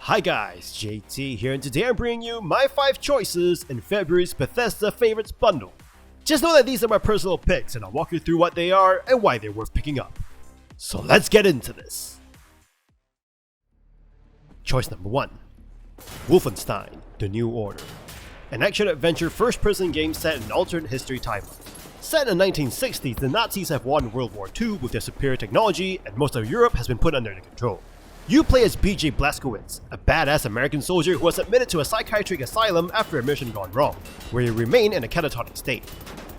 Hi guys, JT here, and today I'm bringing you my 5 choices in February's Bethesda Favorites Bundle. Just know that these are my personal picks, and I'll walk you through what they are and why they're worth picking up. So let's get into this. Choice number 1. Wolfenstein, The New Order. An action-adventure first-person game set in an alternate history timeline. Set in the 1960s, the Nazis have won World War II with their superior technology, and most of Europe has been put under their control. You play as BJ Blazkowicz, a badass American soldier who was admitted to a psychiatric asylum after a mission gone wrong, where he remained in a catatonic state.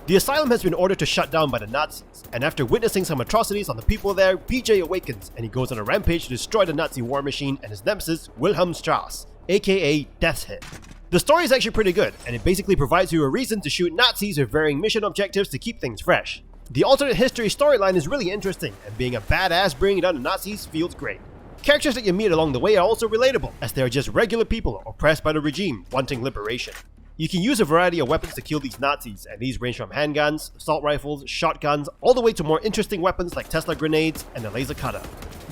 The asylum has been ordered to shut down by the Nazis, and after witnessing some atrocities on the people there, BJ awakens and he goes on a rampage to destroy the Nazi war machine and his nemesis, Wilhelm Strauss, aka Death's Head. The story is actually pretty good, and it basically provides you a reason to shoot Nazis with varying mission objectives to keep things fresh. The alternate history storyline is really interesting, and being a badass bringing down the Nazis feels great. Characters that you meet along the way are also relatable, as they are just regular people oppressed by the regime wanting liberation. You can use a variety of weapons to kill these Nazis, and these range from handguns, assault rifles, shotguns, all the way to more interesting weapons like Tesla grenades and a laser cutter.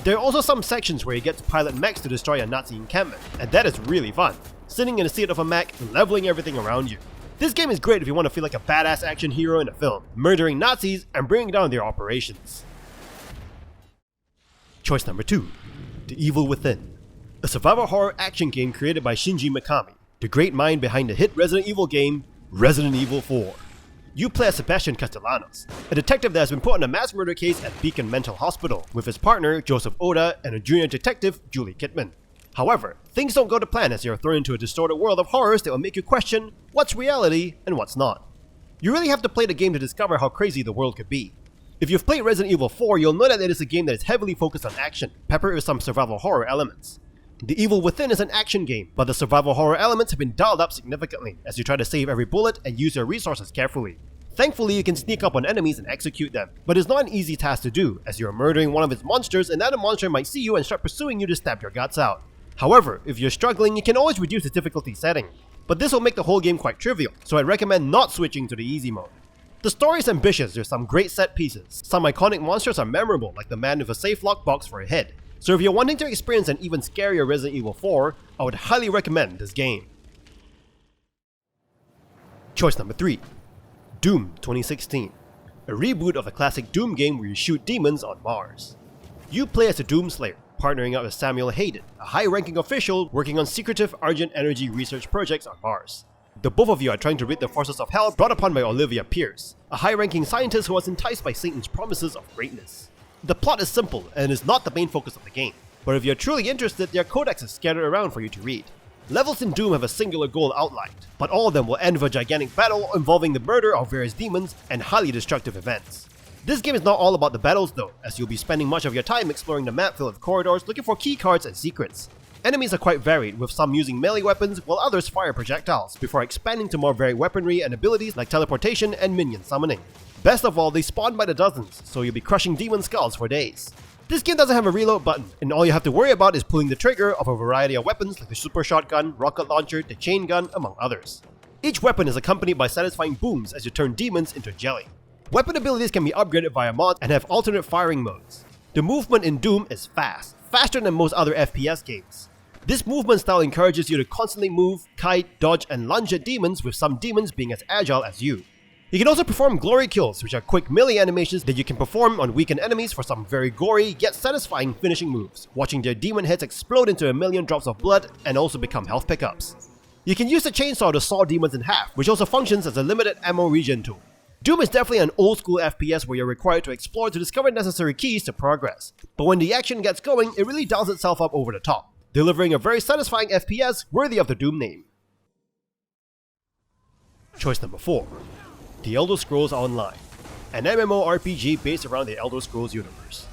There are also some sections where you get to pilot mechs to destroy a Nazi encampment, and that is really fun, sitting in the seat of a mech and leveling everything around you. This game is great if you want to feel like a badass action hero in a film, murdering Nazis and bringing down their operations. Choice number 2. The Evil Within. A survival horror action game created by Shinji Mikami, the great mind behind the hit Resident Evil game, Resident Evil 4. You play as Sebastian Castellanos, a detective that has been put on a mass murder case at Beacon Mental Hospital with his partner Joseph Oda and a junior detective Julie Kidman. However, things don't go to plan as you are thrown into a distorted world of horrors that will make you question what's reality and what's not. You really have to play the game to discover how crazy the world could be. If you've played Resident Evil 4, you'll know that it is a game that is heavily focused on action, peppered with some survival horror elements. The Evil Within is an action game, but the survival horror elements have been dialed up significantly as you try to save every bullet and use your resources carefully. Thankfully, you can sneak up on enemies and execute them, but it's not an easy task to do, as you are murdering one of its monsters and that monster might see you and start pursuing you to stab your guts out. However, if you're struggling, you can always reduce the difficulty setting, but this will make the whole game quite trivial, so I'd recommend not switching to the easy mode. The story is ambitious, there's some great set pieces. Some iconic monsters are memorable, like the man with a safe lockbox for a head. So if you're wanting to experience an even scarier Resident Evil 4, I would highly recommend this game. Choice number 3. Doom 2016. A reboot of the classic Doom game where you shoot demons on Mars. You play as a Doomslayer, partnering up with Samuel Hayden, a high-ranking official working on secretive Argent energy research projects on Mars. The both of you are trying to rid the forces of hell brought upon by Olivia Pierce, a high-ranking scientist who was enticed by Satan's promises of greatness. The plot is simple and is not the main focus of the game, but if you're truly interested, there are codexes scattered around for you to read. Levels in Doom have a singular goal outlined, but all of them will end with a gigantic battle involving the murder of various demons and highly destructive events. This game is not all about the battles though, as you'll be spending much of your time exploring the map filled with corridors looking for key cards and secrets. Enemies are quite varied, with some using melee weapons while others fire projectiles, before expanding to more varied weaponry and abilities like teleportation and minion summoning. Best of all, they spawn by the dozens, so you'll be crushing demon skulls for days. This game doesn't have a reload button, and all you have to worry about is pulling the trigger of a variety of weapons like the super shotgun, rocket launcher, the chain gun, among others. Each weapon is accompanied by satisfying booms as you turn demons into jelly. Weapon abilities can be upgraded via mods and have alternate firing modes. The movement in Doom is fast, faster than most other FPS games. This movement style encourages you to constantly move, kite, dodge, and lunge at demons, with some demons being as agile as you. You can also perform glory kills, which are quick melee animations that you can perform on weakened enemies for some very gory yet satisfying finishing moves, watching their demon heads explode into a million drops of blood and also become health pickups. You can use the chainsaw to saw demons in half, which also functions as a limited ammo regen tool. Doom is definitely an old school FPS where you're required to explore to discover necessary keys to progress, but when the action gets going, it really dials itself up over the top, delivering a very satisfying FPS worthy of the Doom name. Choice number 4. The Elder Scrolls Online, an MMORPG based around the Elder Scrolls universe.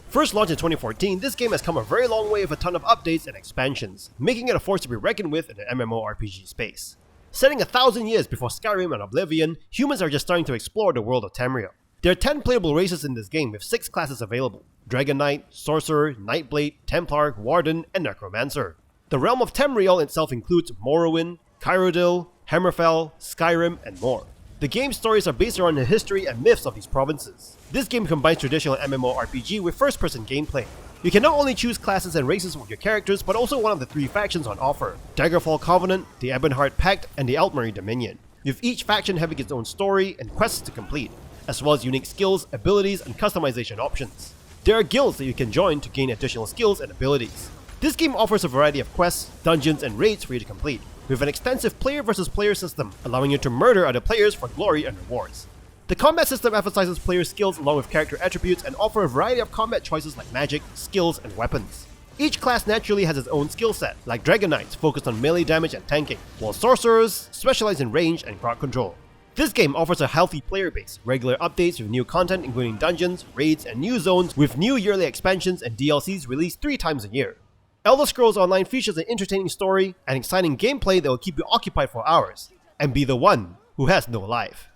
First launched in 2014, this game has come a very long way with a ton of updates and expansions, making it a force to be reckoned with in the MMORPG space. Setting 1,000 years before Skyrim and Oblivion, humans are just starting to explore the world of Tamriel. There are 10 playable races in this game with 6 classes available: Dragon Knight, Sorcerer, Nightblade, Templar, Warden, and Necromancer. The realm of Tamriel itself includes Morrowind, Cyrodiil, Hammerfell, Skyrim, and more. The game's stories are based around the history and myths of these provinces. This game combines traditional MMORPG with first-person gameplay. You can not only choose classes and races with your characters, but also one of the 3 factions on offer: Daggerfall Covenant, the Ebonheart Pact, and the Altmary Dominion, with each faction having its own story and quests to complete, as well as unique skills, abilities, and customization options. There are guilds that you can join to gain additional skills and abilities. This game offers a variety of quests, dungeons, and raids for you to complete, with an extensive player versus player system, allowing you to murder other players for glory and rewards. The combat system emphasizes player skills along with character attributes and offer a variety of combat choices like magic, skills, and weapons. Each class naturally has its own skill set, like Dragon Knights focused on melee damage and tanking, while Sorcerers specialize in range and crowd control. This game offers a healthy player base, regular updates with new content including dungeons, raids, and new zones, with new yearly expansions and DLCs released 3 times a year. Elder Scrolls Online features an entertaining story and exciting gameplay that will keep you occupied for hours, and be the one who has no life.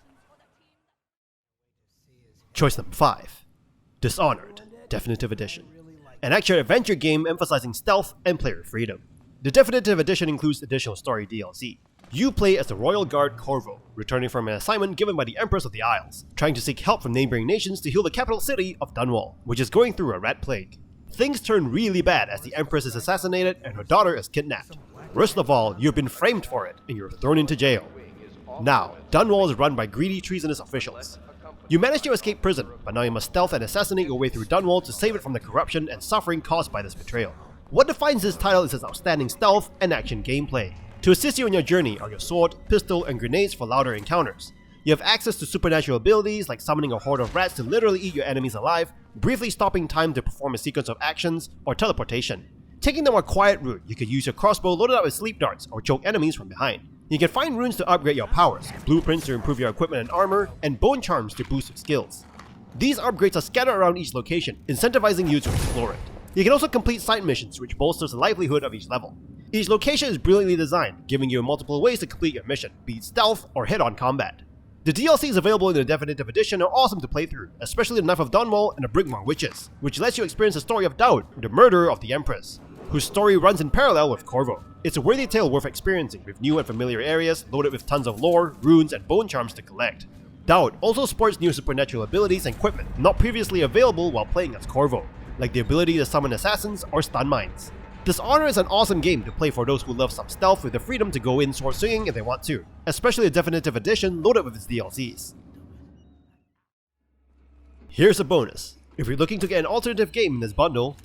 Choice number 5. Dishonored Definitive Edition, an action-adventure game emphasizing stealth and player freedom. The Definitive Edition includes additional story DLC. You play as the Royal Guard Corvo, returning from an assignment given by the Empress of the Isles, trying to seek help from neighboring nations to heal the capital city of Dunwall, which is going through a rat plague. Things turn really bad as the Empress is assassinated and her daughter is kidnapped. Worst of all, you've been framed for it and you're thrown into jail. Now, Dunwall is run by greedy, treasonous officials. You manage to escape prison, but now you must stealth and assassinate your way through Dunwall to save it from the corruption and suffering caused by this betrayal. What defines this title is its outstanding stealth and action gameplay. To assist you on your journey are your sword, pistol, and grenades for louder encounters. You have access to supernatural abilities like summoning a horde of rats to literally eat your enemies alive, briefly stopping time to perform a sequence of actions, or teleportation. Taking the more quiet route, you could use your crossbow loaded up with sleep darts or choke enemies from behind. You can find runes to upgrade your powers, blueprints to improve your equipment and armor, and bone charms to boost your skills. These upgrades are scattered around each location, incentivizing you to explore it. You can also complete side missions, which bolsters the livelihood of each level. Each location is brilliantly designed, giving you multiple ways to complete your mission, be it stealth or head-on combat. The DLCs available in the Definitive Edition are awesome to play through, especially the Knife of Dunwall and the Brigmore Witches, which lets you experience the story of Daud, the murderer of the Empress, whose story runs in parallel with Corvo. It's a worthy tale worth experiencing, with new and familiar areas loaded with tons of lore, runes, and bone charms to collect. Daud also sports new supernatural abilities and equipment not previously available while playing as Corvo, like the ability to summon assassins or stun mines. Dishonored is an awesome game to play for those who love some stealth with the freedom to go in sword swinging if they want to, especially the Definitive Edition loaded with its DLCs. Here's a bonus. If you're looking to get an alternative game in this bundle,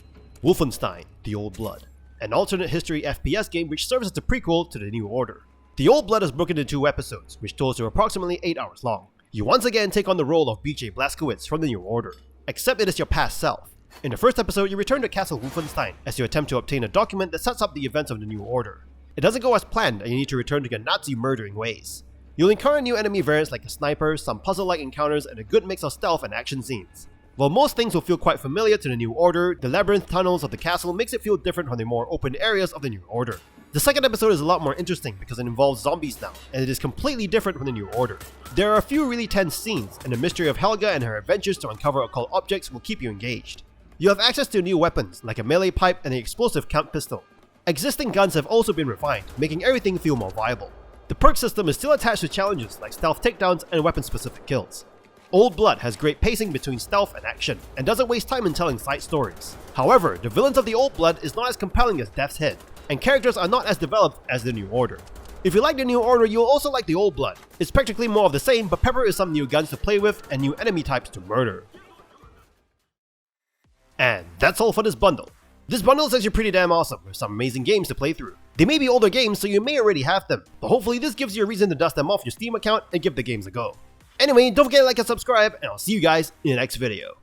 Wolfenstein: The Old Blood, an alternate history FPS game which serves as a prequel to the New Order. The Old Blood is broken into 2 episodes, which totals to approximately 8 hours long. You once again take on the role of BJ Blazkowicz from the New Order, except it is your past self. In the first episode, you return to Castle Wolfenstein as you attempt to obtain a document that sets up the events of the New Order. It doesn't go as planned and you need to return to your Nazi murdering ways. You'll encounter new enemy variants like a sniper, some puzzle-like encounters, and a good mix of stealth and action scenes. While most things will feel quite familiar to the New Order, the labyrinth tunnels of the castle makes it feel different from the more open areas of the New Order. The second episode is a lot more interesting because it involves zombies now, and it is completely different from the New Order. There are a few really tense scenes, and the mystery of Helga and her adventures to uncover occult objects will keep you engaged. You have access to new weapons, like a melee pipe and the explosive count pistol. Existing guns have also been refined, making everything feel more viable. The perk system is still attached to challenges like stealth takedowns and weapon-specific kills. Old Blood has great pacing between stealth and action, and doesn't waste time in telling side stories. However, the villains of the Old Blood is not as compelling as Death's Head, and characters are not as developed as the New Order. If you like the New Order, you'll also like the Old Blood. It's practically more of the same, but pepper is some new guns to play with and new enemy types to murder. And that's all for this bundle. This bundle is actually pretty damn awesome, with some amazing games to play through. They may be older games, so you may already have them, but hopefully this gives you a reason to dust them off your Steam account and give the games a go. Anyway, don't forget to like and subscribe, and I'll see you guys in the next video.